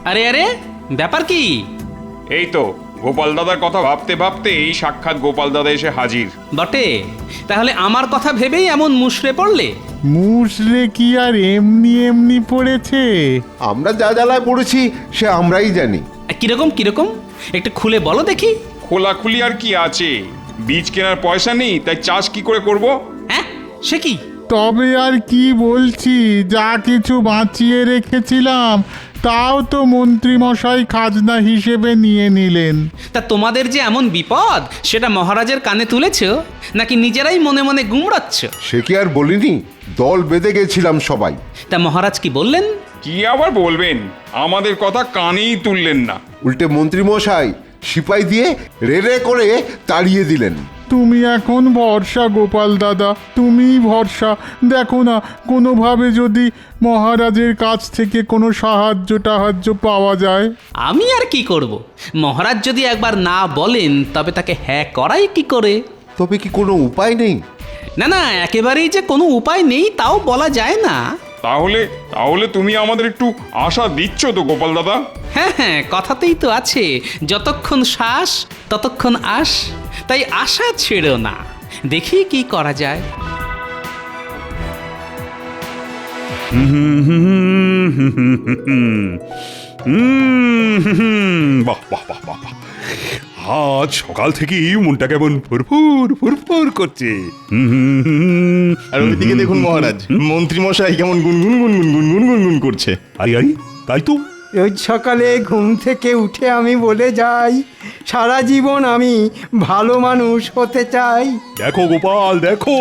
আরে আরে, ব্যাপার কি? এই তো গোপাল দাদার কথা ভাবতে ভাবতে এই সাক্ষাৎ গোপাল দাদা এসে হাজির। বটে, তাহলে আমার কথা ভেবেই এমন মুষড়ে পড়লে? মুসলে কি আর এমনি এমনি পড়েছে? আমরা যা জ্বালায় পড়েছি সে আমরাই জানি। কিরকম কিরকম একটু খুলে বলো দেখি। খোলাখুলি আর কি আছে, বীজ কেনার পয়সা নেই, তাই চাষ কি করে করব? হ্যাঁ, সে কি? তবে আর কি বলছি, যা কিছু বাঁচিয়ে রেখেছিলাম তাও তো মন্ত্রীমশাই খাজনা হিসেবে নিয়ে নিলেন। তা তোমাদের যে এমন বিপদ সেটা মহারাজের কানে তুলেছ, নাকি নিজেরাই মনে মনে গুমড়াচ্ছ? সে কি আর বলিনি, দল বেঁধে গেছিলাম সবাই। তা মহারাজ কি বললেন? কি আবার বলবেন, আমাদের কথা কানেই তুললেন না। উল্টে মন্ত্রীমশাই সিপাই দিয়ে রেড়ে করে তাড়িয়ে দিলেন। তুমি এখন ভরসা গোপাল দাদা, তুমিই ভরসা। দেখো না, কোনোভাবে যদি মহারাজের কাছ থেকে কোনো সাহায্য পাওয়া যায়। আমি আর কি করব? মহারাজ যদি একবার না বলেন তবে তাকে হ্যাঁ করাই কি করে? তবে কি কোনো উপায় নেই? না না, একেবারেই যে কোনো উপায় নেই তাও বলা যায় না। তাহলে তাহলে তুমি আমাদের একটু আশা দিচ্ছ তো গোপাল দাদা? হ্যাঁ হ্যাঁ, কথাতেই তো আছে, যতক্ষণ শ্বাস ততক্ষণ আশ। তাই আশা ছেড়ো না, দেখি কি করা যায়। বাহ বাহ বাহ বাহ বাহ। আজ সকাল থেকেই মনটা কেমন ফুরফুর ফুরফুর করছে। আর ওইদিকে দেখুন মহারাজ, মন্ত্রী মশাই কেমন গুনগুন গুনগুন গুনগুন গুনগুন করছে। আরে আরে, তাই তো। রোজ সকালে ঘুম থেকে উঠে আমি বলে যাই, সারা জীবন আমি ভালো মানুষ হতে চাই। দেখো গোপাল, দেখো,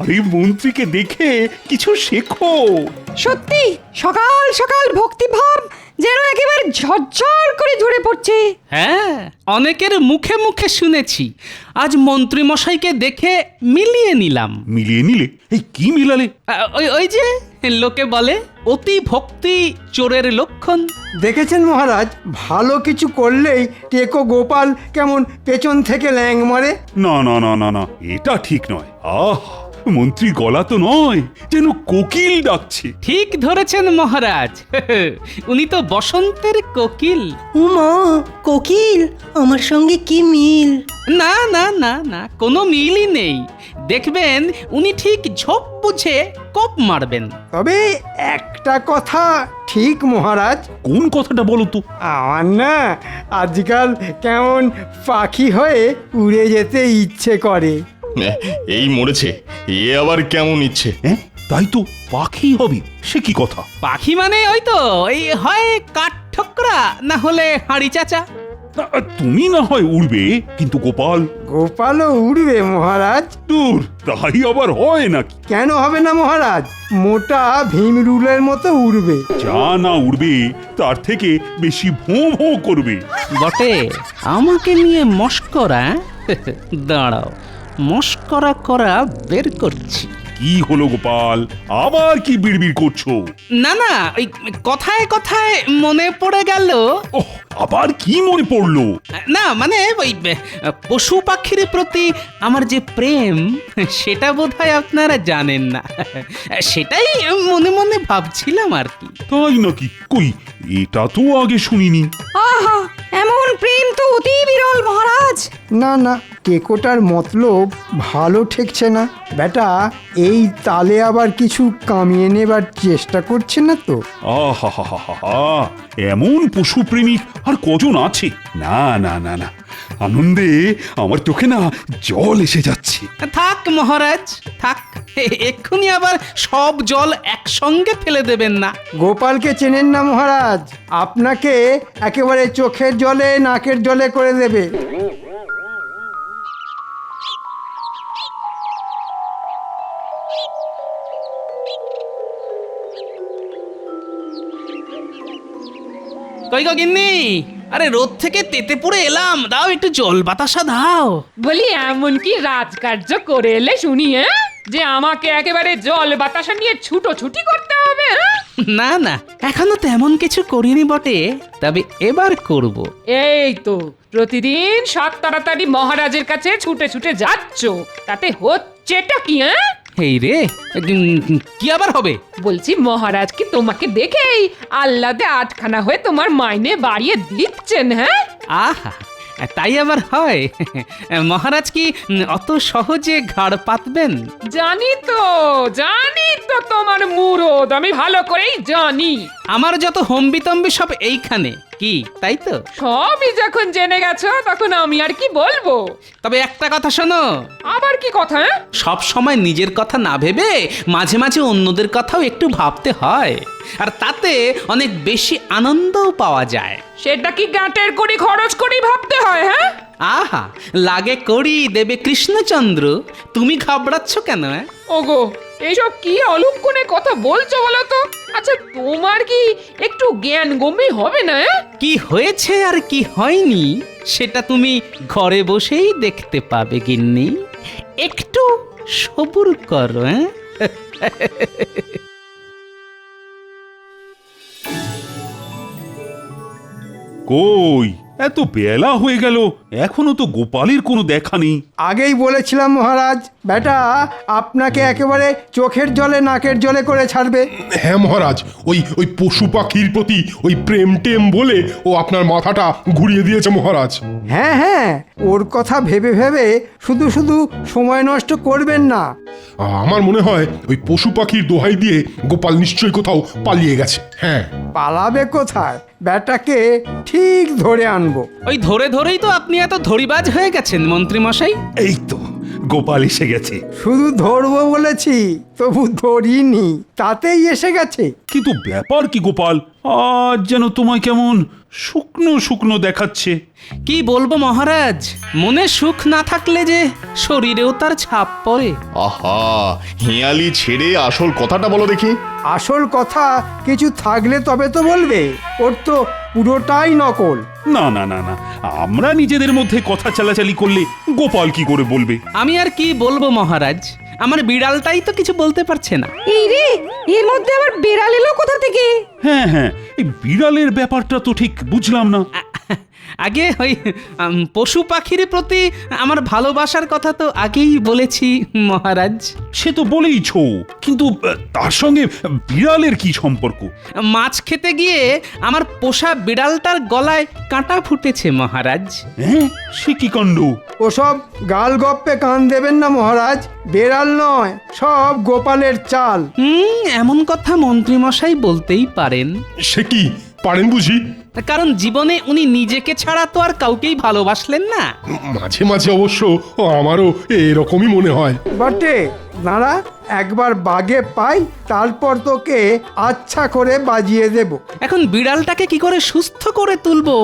আরে মন্ত্রীকে দেখে কিছু শেখো। সত্যি সকাল সকাল ভক্তিভাব যেন একেবারে ঝরঝর করে ঝরে পড়ছে। হ্যাঁ, অনেকের মুখে মুখে শুনেছি, আজ মন্ত্রী মশাইকে দেখে মিলিয়ে নিলাম। মিলিয়ে নিলে? এই কি মিলালে? ওই ওই যে লোকে বলে অতি ভক্তি চোরের লক্ষণ। দেখেছেন মহারাজ, ভালো কিছু করলেই টেকো গোপাল কেমন পেছন থেকে ল্যাং মারে। না না না না না, এটা ঠিক নয়। আহ, মন্ত্রী গলা তো নয়, যেন কোকিল ডাকছে। ঠিক ধরেছেন মহারাজ, উনি তো বসন্তের কোকিল। উমা, কোকিল আমার সঙ্গে কি মিল? না না না না, কোনো মিলই নেই। দেখবেন উনি ঠিক ঝোপ বুঝে কোপ মারবেন। তবে একটা কথা ঠিক মহারাজ, কোন কথাটা বলো তো? আমার না আজকাল কেমন পাখি হয়ে উড়ে যেতে ইচ্ছে করে। এই মরেছে, এ আবার কেমন ইচ্ছে? হ্যাঁ, তাই তো, পাখি হবে, সে কি কথা? পাখি মানে ওই তো, এই হয় কাঠ ঠোকরা, না হলে হাঁড়ি চাচা। তুমি না হয় উড়বে, কিন্তু গোপাল? গোপালও উড়বে মহারাজ। দূর, তাই আবার হয় নাকি? কেন হবে না মহারাজ, মোটা ভীমরুলের মতো উড়বে। যা না উড়বে তার থেকে বেশি ভোঁ ভোঁ করবে। বটে, আমাকে নিয়ে মস্করা? দাঁড়াও, মস্করা করা বের করছি। কি হলো গোপাল, আবার কি বিড়বিড় করছো? না না, ওই কথায় কথায় মনে পড়ে গেল। ওহ, আবার কি মনে পড়লো? না মানে ওই পশু পাখির প্রতি আমার যে প্রেম, সেটা বোধহয় আপনারা জানেন না। সেটাই মনে মনে ভাবছিলাম আর কি। তাই নাকি? কই, এটা তো আগে শুনিনি। আহা, এমন প্রেম তো অতি বিরল মহারাজ। না না, টেকোটার মতলব ভালো ঠেকছে না। বেটা এই তালে আবার কিছু কামিয়ে নেবার চেষ্টা করছে না তো? আহা হা হা হা, এমন পশু প্রেমিক আর কজন আছে? না না না না, আনন্দে আমার চোখে না জল এসে যাচ্ছে। থাক মহারাজ থাক, এক্ষুনি আবার সব জল একসঙ্গে ফেলে দেবেন না। গোপালকে চেনেন না মহারাজ, আপনাকে একেবারে চোখের জলে নাকের জলে করে দেবে। কই গো গিন্নি, আরে রোদ থেকে তেতে পুড়ে এলাম, দাও একটু জল বাতাসা দাও। বলি এমন কি রাজকার্য করে এলে শুনি, যে আমাকে একেবারে জল বাতাসা নিয়ে ছুটোছুটি করতে হবে? না না, এখনো তেমন কিছু করিনি বটে, তবে এবার করব। এই তো প্রতিদিন সাত তাড়াতাড়ি মহারাজের কাছে ছুটে ছুটে যাচ্ছ, তাতে হচ্ছেটা কি? এই রে, কি আবার হবে? বলছি মহারাজ কি তোমাকে দেখেই আল্লাদে আটখানা হয়ে তোমার মাইনে বাড়িয়ে দিচ্ছেন? হ্যাঁ, আহা, তাই আবার হয়? মহারাজ কি অত সহজে ঘাড় পাতবেন? জানি তো তোমার মুরদ আমি ভালো করেই জানি। আমার যত হম্বিতম্বি সব এইখানে, কি তাই তো? সবই যখন জেনে গেছো তখন আমি আর কি বলবো। তবে একটা কথা শোনো, আবার কি কথা? সব সময় নিজের কথা না ভেবে মাঝে মাঝে অন্যদের কথাও একটু ভাবতে হয়, আর তাতে অনেক বেশি আনন্দও পাওয়া যায়। সেটা কি গাঁটের কড়ি খরচ করেই ভাবতে হয়? হ্যাঁ, আহা, লাগে করি দেবে কৃষ্ণচন্দ্র, তুমি ঘাবড়াচ্ছ কেন? ওগো এইসব কি অলক্ষণে কথা বলছো বলো তো? আচ্ছা তোমার কি একটু জ্ঞান গম্যি হবে না? কি হয়েছে আর কি হয়নি সেটা তুমি ঘরে বসেই দেখতে পাবে গিন্নি, একটু সবুর করো। কই, এত বেলা হয়ে গেল, এখনো তো গোপালের কোনো দেখা নেই। আগেই বলেছিলাম মহারাজ, বেটা আপনাকে একেবারে চোখের জলে নাকের জলে করে ছাড়বে। হ্যাঁ মহারাজ, ওই পশু পাখির প্রতি ওই প্রেম টেম বলে ও আপনার মাথাটা ঘুরিয়ে দিয়েছে মহারাজ। হ্যাঁ হ্যাঁ, ওর কথা ভেবে ভেবে শুধু শুধু সময় নষ্ট করবেন না। আমার মনে হয় ওই পশু পাখির দোহাই দিয়ে গোপাল নিশ্চয়ই কোথাও পালিয়ে গেছে। হ্যাঁ, পালাবে কোথায়? বেটাকে ঠিক ধরে আনবো। ওই ধরে ধরেই তো আপনি এত ধরিবাজ হয়ে গেছেন মন্ত্রী মশাই। এই তো গোপাল এসে গেছে। শুধু ধরবো বলেছি, তবু ধরিনি, তাতেই এসে গেছে। কিন্তু ব্যাপার কি গোপাল, আজ যেন তোমায় কেমন শুকনো শুকনো দেখাচ্ছে। কি বলবো মহারাজ, মনে সুখ না থাকলে যে শরীরেও তার ছাপ পড়ে। আহা, হেয়ালি ছেড়ে আসল কথাটা বলো দেখি। আসল কথা কিছু থাকলে তবে তো বলবে, ওর তো পুরোটাই নকল। না না না না, আমরা নিজেদের মধ্যে কথা চালাচালি করলে গোপাল কি করে বলবে? আমি আর কি বলবো মহারাজ, আমার বিড়ালটাই তো কিছু বলতে পারছে না। এই রে, এর মধ্যে আবার বেড়াল এলো কোথা থেকে? হ্যাঁ হ্যাঁ, এই বিড়ালের ব্যাপারটা তো ঠিক বুঝলাম না। আগে ওই পশু পাখির প্রতি আমার ভালোবাসার কথা তো আগেই বলেছি মহারাজ। সে তো বলেইছো, কিন্তু তার সঙ্গে বিড়ালের কি সম্পর্ক? মাছ খেতে গিয়ে আমার পোষা বিড়ালটার গলায় কাঁটা ফুটেছে মহারাজ। হ্যাঁ, সে কি কাণ্ড! ওসব গাল গপ্পে কান দেবেন না মহারাজ, বেড়াল নয়, সব গোপালের চাল। এমন কথা মন্ত্রী মশাই বলতেই পারেন। সে কি পারেন বুঝি? কারণ জীবনে উনি নিজেকে ছাড়া তো আর কাউকেই ভালোবাসলেন না। মাঝে মাঝে অবশ্য আমারও এরকমই মনে হয়। বটে, দাঁড়া, একবার বাগে পাই, তারপর তোকে আচ্ছা করে বাজিয়ে দেব। এখন বিড়ালটাকে কি করে সুস্থ করে তুলবো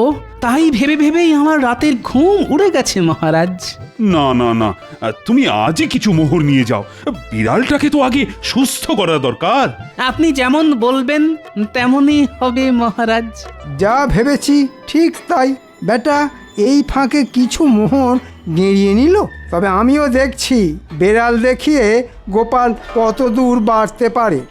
তাই ভেবে ভেবেই আমার রাতের ঘুম উড়ে গেছে মহারাজ। না না না, তুমি আজই কিছু মোহর নিয়ে যাও, বিড়ালটাকে তো আগে সুস্থ করা দরকার। আপনি যেমন বলবেন তেমনই হবে মহারাজ। যা ভেবেছি ঠিক তাই। বেটা এই ফাঁকে কিছু মোহর গেঁড়িয়ে নিল, তবে আমিও দেখছি বেড়াল দেখিয়ে গোপাল কত দূর বাড়তে পারে।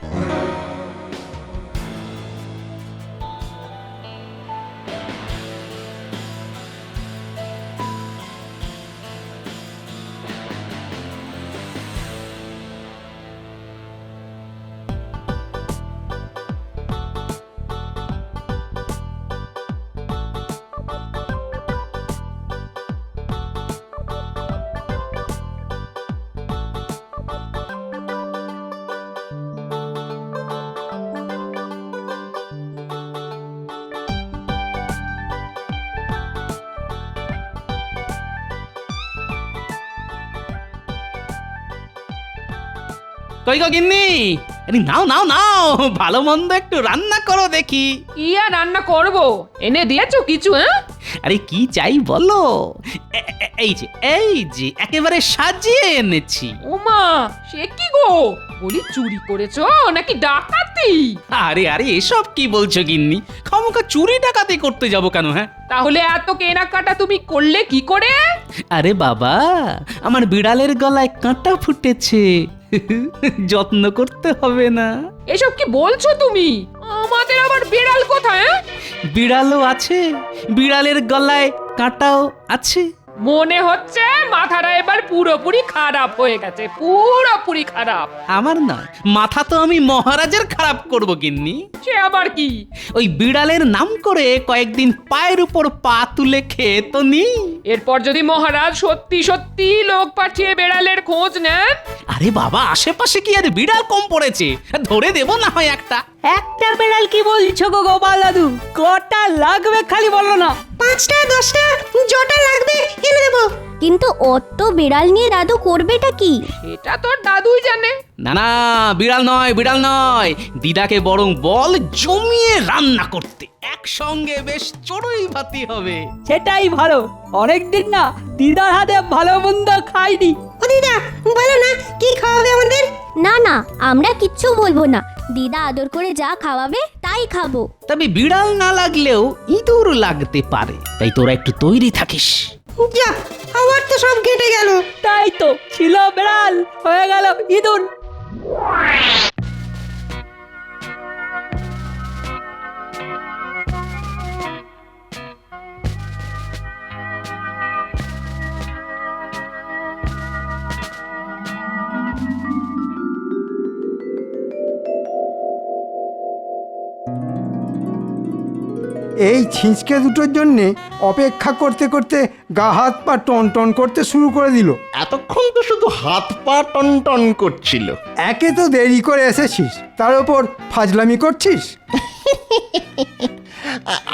কই গো গিন্নি, আরে নাও নাও নাও, ভালো মন্দ একটু রান্না করো দেখি। কি আর রান্না করব? এনে দিয়েছো কিছু? হ্যাঁ, আরে কি চাই বলো, এই যে একেবারে সাজিয়ে এনেছি। ওমা, সে কি গো? বলি চুরি করেছো নাকি ডাকাতি? আরে আরে এসব কি বলছো গিন্নি, খামোখা চুরি ডাকাতি করতে যাব কেন? হ্যাঁ, তাহলে এত কেনাকাটা তুমি করলে কি করে? আরে বাবা, আমার বিড়ালের গলায় কাঁটা ফুটেছে, যত্ন করতে হবে না? এসব কি বলছো তুমি? আমাদের আবার বিড়াল কোথায়? বিড়ালও আছে, বিড়ালের গলায় কাঁটাও আছে। মনে হচ্ছে মাথাটা এবার পুরোপুরি খারাপ হয়ে গেছে, পুরোপুরি খারাপ। আমার নয়, মাথা তো আমি মহারাজের খারাপ করব গিন্নি। সে আবার কি? ওই বিড়ালের নাম করে কয়েকদিন পায়ের উপর পা তুলে খেয়ে তো নি। এরপর যদি মহারাজ সত্যি সত্যি লোক পাঠিয়ে বেড়ালের খোঁজ নেন? আরে বাবা, আশেপাশে কি আর বিড়াল কম পড়েছে? ধরে দেব না হয় একটা। একটা বেড়াল কি বলছো গো গোপাল দাদু? কটা লাগবে খালি বলো না। 5টা 10টা জটা লাগবে এনে দেবো। কিন্তু অত বিড়াল নিয়ে দাদু করবেটা কি? এটা তোর দাদুই জানে। না না, বিড়াল নয়, বিড়াল নয়, দিদাকে বরং বল জমিয়ে রান্না করতে, একসঙ্গে বেশ চড়ুই ভাতি হবে। সেটাই ভালো, অনেকদিন না দিদার হাতে ভালো মন্দ খাইনি। ও দিদা, বলো না কি খাওয়াবে আমাদের? না না, আমরা কিচ্ছু বলবো না। দিদা আদর করে যা খাওয়াবে তাই খাবো। তবে বিড়াল না লাগলেও ইঁদুর লাগতে পারে, তাই তোরা একটু তৈরি থাকিস। যা, আমার তো সব কেটে গেল। তাই তো, ছিল বেড়াল হয়ে গেল ইঁদুর। এই ছিঁচকে দুটোর জন্যে অপেক্ষা করতে করতে গা হাত পা টন টন করতে শুরু করে দিল। এতক্ষণ তো শুধু হাত পা টন টন করছিল। একে তো দেরি করে এসেছিস, তার উপর ফাজলামি করছিস।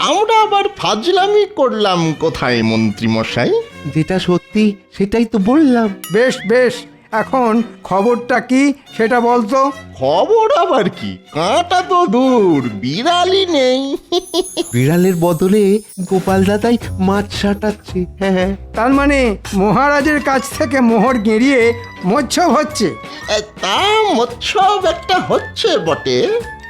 আমরা আবার ফাজলামি করলাম কোথায় মন্ত্রী মশাই? যেটা সত্যি সেটাই তো বললাম। বেশ বেশ, এখন খবরটা কি সেটা বলতো। খবর আবার কি, কাঁটা তো দূর, বিড়ালই নেই। বিড়ালের বদলে গোপাল দাদাই মাছ সাটাচ্ছে। হ্যাঁ, তার মানে মহারাজের কাছ থেকে মোহর গেঁড়িয়ে মৎস্য হচ্ছে। তা মৎসব একটা হচ্ছে বটে।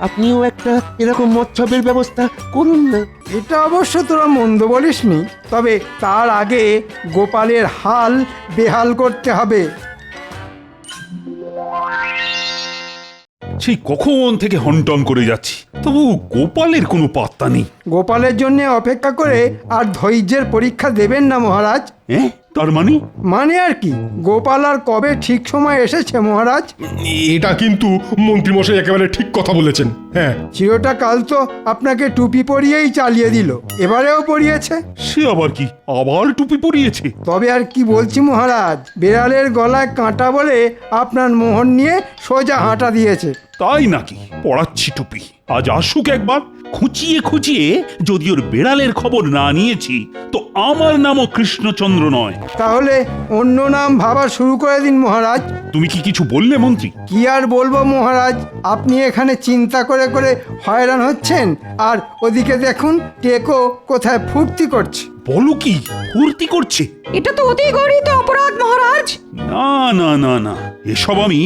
আপনিও একটা এরকম মৎসবের ব্যবস্থা করুন না। এটা অবশ্য তোরা মন্দ বলিসনি, তবে তার আগে গোপালের হাল বেহাল করতে হবে। সেই কখন থেকে হনটন করে যাচ্ছি, তবু গোপালের কোনো পাত্তা নেই। গোপালের জন্য অপেক্ষা করে আর ধৈর্যের পরীক্ষা দেবেন না মহারাজ। হ্যাঁ, তার মানে? মানে আর কি, গোপাল আর কবে ঠিক সময় এসেছে মহারাজ? এটা কিন্তু মন্ত্রীমশাই একেবারে ঠিক কথা বলেছেন। হ্যাঁ, চিরটা কাল তো আপনাকে টুপি পরিয়েই চালিয়ে দিল, এবারেও পরিয়েছে। সে আবার কি, আবার টুপি পরিয়েছে? তবে আর কি বলছি মহারাজ, বেড়ালের গলায় কাঁটা বলে আপনার মোহর নিয়ে সোজা হাঁটা দিয়েছে। তাই নাকি? পড়াচ্ছি টুপি, আজ আসুক একবার। খুঁচিয়ে খুঁচিয়ে যদি ওর বেড়ালের খবর না নিয়েছি, তো আমার নামও কৃষ্ণচন্দ্র নয়। তাহলে অন্য নাম ভাবা শুরু করে দিন মহারাজ। তুমি কি কিছু বললে মন্ত্রী? কি আর বলবো মহারাজ, আপনি এখানে চিন্তা করে করে হয়রান হচ্ছেন, আর ওদিকে দেখুন টেকো কোথায় ফুর্তি করছে। বলো কি, ফুর্তি করছে? এটা তো অতি গরিত অপরাধ মহারাজ। না না না না, এসব আমি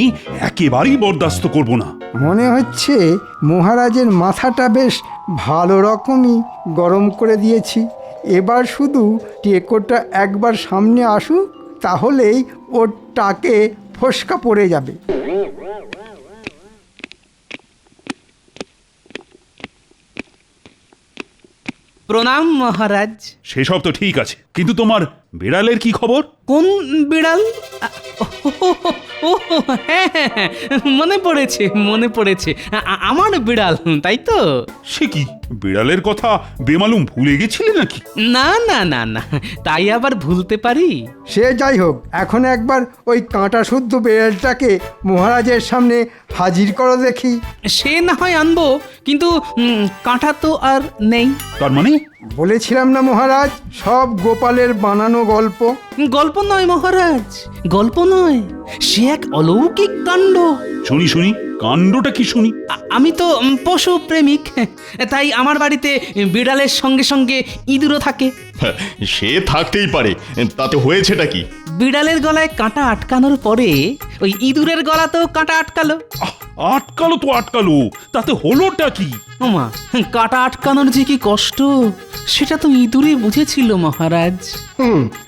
একেবারেই বরদাস্ত করব না। মনে হচ্ছে মহারাজের মাথাটা বেশ ভালো রকমই গরম করে দিয়েছি। এবার শুধু টেকোটা একবার সামনে আসুক, তাহলেই ওর টাকে ফসকা পড়ে যাবে। প্রণাম মহারাজ। সেসব তো ঠিক আছে, কিন্তু তোমার বিড়ালের কি খবর? কোন বিড়াল? ও হ্যাঁ হ্যাঁ হ্যাঁ, মনে পড়েছে মনে পড়েছে, আমার বিড়াল, তাই তো? সে কি, বিড়ালের কথা বেমালুম ভুলে গেছিলে নাকি? না না না না, তাই আবার ভুলতে পারি? সে যাই হোক, এখন একবার ওই কাঁটা শুদ্ধ বেড়ালটাকে মহারাজের সামনে হাজির করো দেখি। সে না হয় আনবো, কিন্তু কাঁটা তো আর নেই। তার মানে? বলেছিলাম না মহারাজ, সব গোপালের বানানো গল্প। গল্প নয় মহারাজ, গল্প নয়, সে এক অলৌকিক কাণ্ড। শুনি শুনি, কাণ্ডটা কি শুনি? আমি তো পশু প্রেমিক, তাই আমার বাড়িতে বিড়ালের সঙ্গে সঙ্গে ইঁদুরও থাকে। সে থাকতেই পারে, তাতে হয়েছেটা কি? বিড়ালের গলায় কাঁটা আটকানোর পরে ওই ইঁদুরের গলাতেও কাঁটা আটকালো। আটকালো তো আটকালো, তাতে হলোটা কি? ওমা, কাটা আটকানোর যে কি কষ্ট সেটা তো ইঁদুরই বুঝেছিল মহারাজ।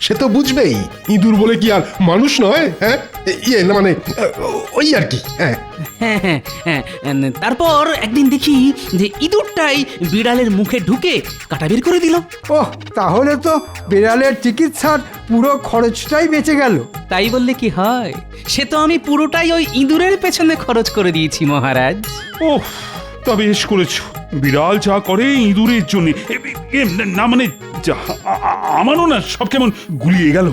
সে তো বুঝবেই, ইঁদুর বলে কি আর মানুষ নয়? হ্যাঁ, ইয়ে না মানে ওই আর কি। হ্যাঁ, হ্যাঁ হ্যাঁ হ্যাঁ, তারপর একদিন দেখি যে ইঁদুরটাই বিড়ালের মুখে ঢুকে কাটা বের করে দিল। ওহ, তাহলে তো বিড়ালের চিকিৎসার পুরো খরচটাই বেঁচে গেল। তাই বললে কি হয়, সে তো আমি পুরোটাই ওই ইঁদুরের পেছনে খরচ করে দিয়েছি মহারাজ। ওহ, তা বেশ করেছো। বিড়াল যা করে ইঁদুরের জন্য, না মানে আমারও না সব কেমন গুলিয়ে গেল।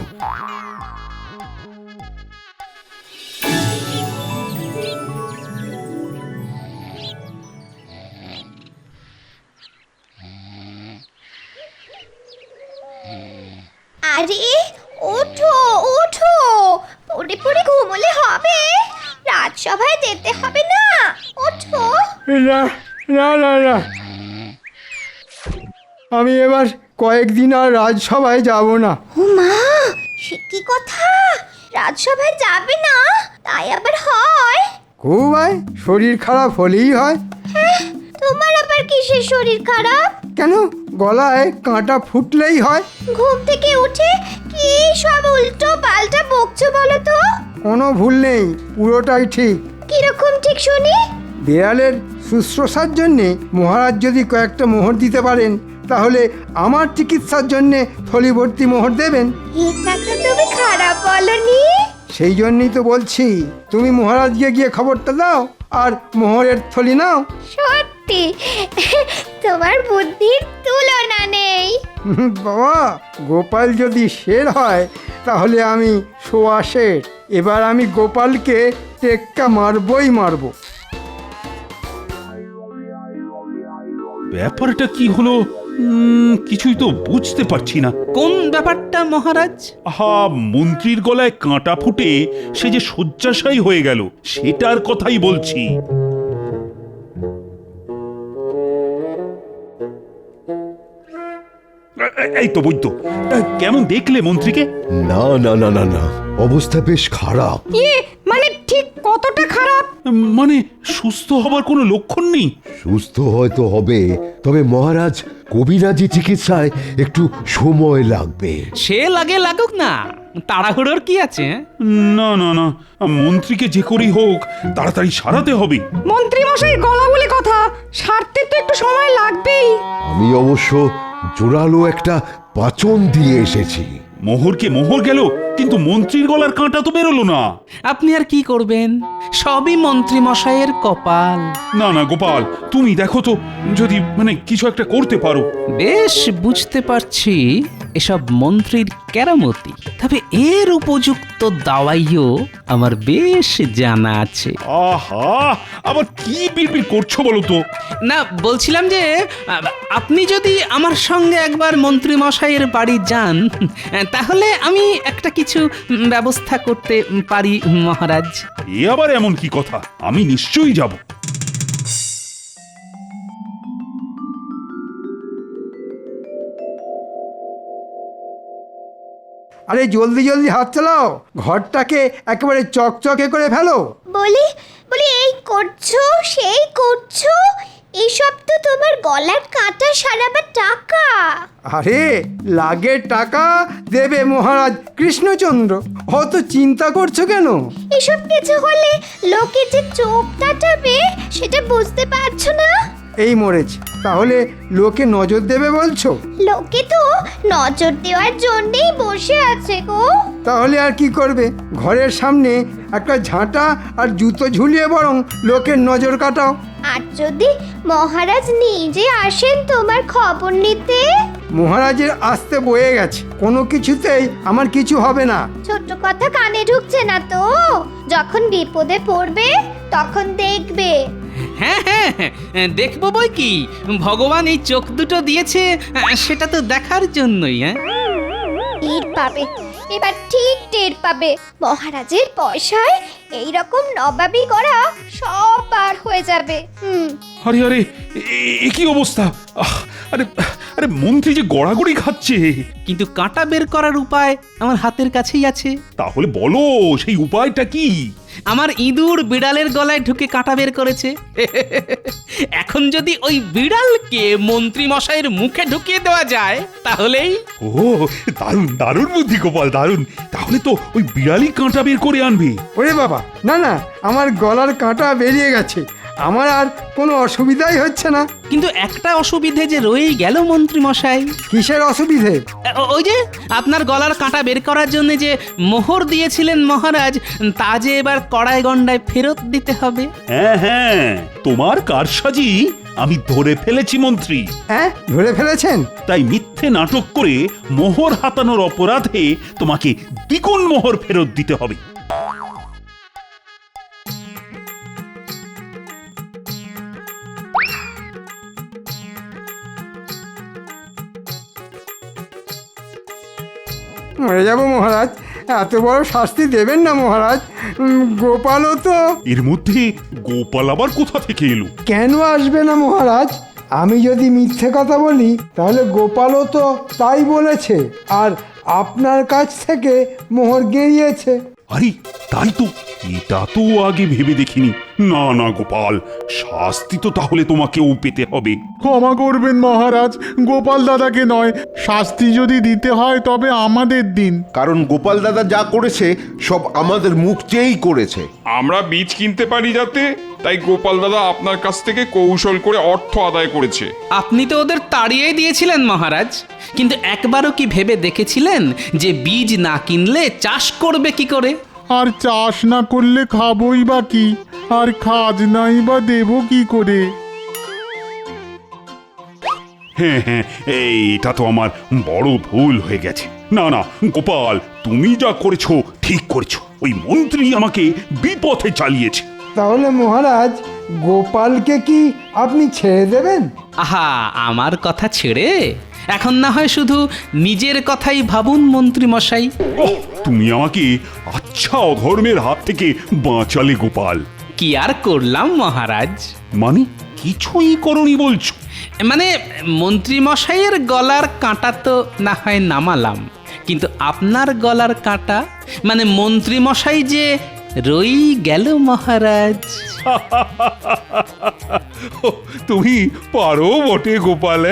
আরে ওঠো ওঠো, পড়ে পড়ে ঘুমোলে হবে, রাজসভায় যেতে হবে না, ওঠো। না না না না, আমি এবার কয়েকদিন আর রাজসভায় যাব না। ও মা, সে কি কথা, রাজসভায় যাবে না? তাই আবার হয়? খুব হয়, শরীর খারাপ হলেই হয়। হ্যাঁ, তোমার আবার কিসের শরীর খারাপ? কেন, গলায় কাঁটা ফুটলেই হয়। ঘুম থেকে উঠে কি সব উল্টো পাল্টা বকছো বলো তো? কোনো ভুল নেই, পুরোটাই ঠিক। কিরকম ঠিক শুনি? দেয়ালের শুশ্রূষার জন্যে মহারাজ যদি কয়েকটা মোহর দিতে পারেন, তাহলে আমার চিকিৎসার জন্যে থলি ভর্তি মোহর দেবেন। এটা তো তুমি খারাপ বলনি। সেই জন্যই তো বলছি, তুমি মহারাজকে গিয়ে খবরটা দাও আর মোহরের থলি নাও। সত্যি তোমার বুদ্ধির তুলনা নেই। বাবা, গোপাল যদি শের হয় তাহলে আমি সোয়া শের। এবার আমি গোপালকে টেক্কা মারবই মারবো। ব্যাপারটা কি হলো কিছুই তো বুঝতে পারছি না। কোন ব্যাপারটা মহারাজ? আহা, মন্ত্রীর গলায় কাঁটা ফুটে সে যে শয্যাশায়ী হয়ে গেল, সেটার কথাই বলছি। এই তো বৈদ্য, কেমন দেখলে মন্ত্রীকে? না না না না না, অবস্থা বেশ খারাপ। মানে ঠিক কতটা খারাপ? মানে সুস্থ হবার কোনো লক্ষণ নেই? সুস্থ হয়তো হবে, তবে মহারাজ কবিরাজি চিকিৎসায় একটু সময় লাগবে। সে লাগে লাগুক না, তাড়াহুড়োর কি আছে? না না না, মন্ত্রীকে যে করেই হোক তাড়াতাড়ি সারাতে হবে। মন্ত্রী মশাই গলা বলে কথা, সারতে তো একটু সময় লাগবেই। আমি অবশ্য জোরালো একটা পাচন দিয়ে এসেছি। মোহরকে মোহর গেল, কিন্তু মন্ত্রীর গলার কাঁটা তো বেরোলো না। আপনি আর কি করবেন, সবই মন্ত্রী মশাইয়ের কপাল। না না গোপাল, তুমি দেখো তো, যদি মানে কিছু একটা করতে পারো। বেশ বুঝতে পারছি এসব মন্ত্রীর কেরামতি, তবে এর উপযুক্ত দাওয়াইও আমার বেশ জানা আছে। আহা, আবার কি বিড়বিড় করছো বলো তো? না, বলছিলাম যে আপনি যদি আমার সঙ্গে একবার মন্ত্রী মশাইয়ের বাড়ি যান, তাহলে আমি একটা কিছু ব্যবস্থা করতে পারি মহারাজ। এ আবার এমন কি কথা, আমি নিশ্চয়ই যাব। আরে জলদি জলদি হাত চালাও, ঘরটাকে একেবারে চকচকে করে ফেলো। বলি বলি, এই করছো সেই করছো, এইসব তো তোমার গলার কাঁটা সারাবার টাকা। আরে লাগে টাকা দেবে মহারাজ কৃষ্ণচন্দ্র, অত চিন্তা করছো কেন? এসব কিছু হলে লোকে যে চোখ কাটাবে সেটা বুঝতে পারছো না? এই মরেছে, তাহলে লোকে নজর দেবে বলছো? লোকে তো নজর দেওয়ার জন্যই বসে আছে গো। তাহলে আর কি করবে, ঘরের সামনে একটা ঝাঁটা আর জুতো ঝুলিয়ে বরং লোকের নজর কাটাও। আর যদি মহারাজ নিজে আসেন তোমার খবর নিতে? মহারাজের আসতে বয়ে গেছে, কোনো কিছুতেই আমার কিছু হবে না। ছোট্ট কথা কানে ঢুকছে না তো? যখন বিপদে পড়বে তখন দেখবে। হ্যাঁ হ্যাঁ, দেখবো বই কি, ভগবান এই চোখ দুটো দিয়েছে সেটা তো দেখার জন্যই। টের পাবে, এবার ঠিক টের পাবে, মহারাজের পয়সায় এইরকম নবাবি করা সব পার হয়ে যাবে। আরে আরে, এ কি অবস্থা? আরে আরে মন্ত্রী যে গড়াগড়ি খাচ্ছে। কিন্তু কাঁটা বের করার উপায় আমার হাতের কাছেই আছে। তাহলে বলো সেই উপায়টা কি? আমার ইঁদুর বিড়ালের গলায় ঢুকে কাঁটা বের করেছে। এখন যদি ওই বিড়ালকে মন্ত্রী মশাইয়ের মুখে ঢুকিয়ে দেওয়া যায় তাহলেই। ও দারুণ দারুণ বুদ্ধি গোপাল, দারুণ। তাহলে তো ওই বিড়ালই কাঁটা বের করে আনবে। ওরে বাবা, না না, আমার গলার কাঁটা বেরিয়ে গেছে, আমার আর কোনো অসুবিধাই হচ্ছে না। কিন্তু একটা অসুবিধে যে রয়েই গেল মন্ত্রী মশাই। কিসের অসুবিধে? ওই যে আপনার গলার কাঁটা বের করার জন্য যে মোহর দিয়েছিলেন মহারাজ, তা যে এবার কড়াই গন্ডায় ফেরত দিতে হবে। হ্যাঁ হ্যাঁ, তোমার কারসাজি আমি ধরে ফেলেছি মন্ত্রী। হ্যাঁ, ধরে ফেলেছেন? তাই মিথ্যে নাটক করে মোহর হাতানোর অপরাধে তোমাকে দ্বিগুণ মোহর ফেরত দিতে হবে। মরে যাব মহারাজ, এত বড় শাস্তি দেবেন না মহারাজ। গোপালও তো। এর মধ্যে গোপাল আবার কোথা থেকে এলো? কেন আসবে না মহারাজ? আমি যদি মিথ্যে কথা বলি তাহলে গোপালও তো তাই বলেছে, আর আপনার কাছ থেকে মোহর গেড়িয়েছে। আরে তাই তো, এটা তো আগে ভেবে দেখিনি। না না গোপাল, শাস্তি তো তাহলে তোমাকেও পেতে হবে। ক্ষমা করবেন মহারাজ, গোপাল দাদাকে নয়। শাস্তি যদি দিতে হয় তবে আমাদের দিন। কারণ গোপাল দাদা যা করেছে সব আমাদের মুখ চেয়েই করেছে। আমরা বীজ কিনতে পারি যাতে, তাই গোপাল দাদা আপনার কাছ থেকে কৌশল করে অর্থ আদায় করেছে। আপনি তো ওদের তাড়িয়ে দিয়েছিলেন মহারাজ, কিন্তু একবারও কি ভেবে দেখেছিলেন যে বীজ না কিনলে চাষ করবে কি করে? আর চাষ না করলে খাবই বা কি, আর খাজনাই বা দেব কি করে? হ্যাঁ হ্যাঁ, এইটা তো আমার বড় ভুল হয়ে গেছে। না না গোপাল, তুমি যা করেছো ঠিক করেছো। ওই মন্ত্রী আমাকে বিপথে চালিয়েছে। তাহলে মহারাজ, গোপালকে কি আপনি ছেড়ে দেবেন? আহা, আমার কথা ছেড়ে এখন না হয় শুধু নিজের কথাই ভাবুন মন্ত্রী মশাই। ওহ, তুমি আমাকে আচ্ছা অধর্মের হাত থেকে বাঁচালে গোপাল। কি আর করলাম মহারাজ? মানে কিছুই করনি বলছো? মানে মন্ত্রী মশাইয়ের গলার কাঁটা তো না হয় নামালাম, কিন্তু আপনার গলার কাঁটা মানে মন্ত্রী মশাই যে রই গেল মহারাজ। তুমি পারো বটে গোপাল।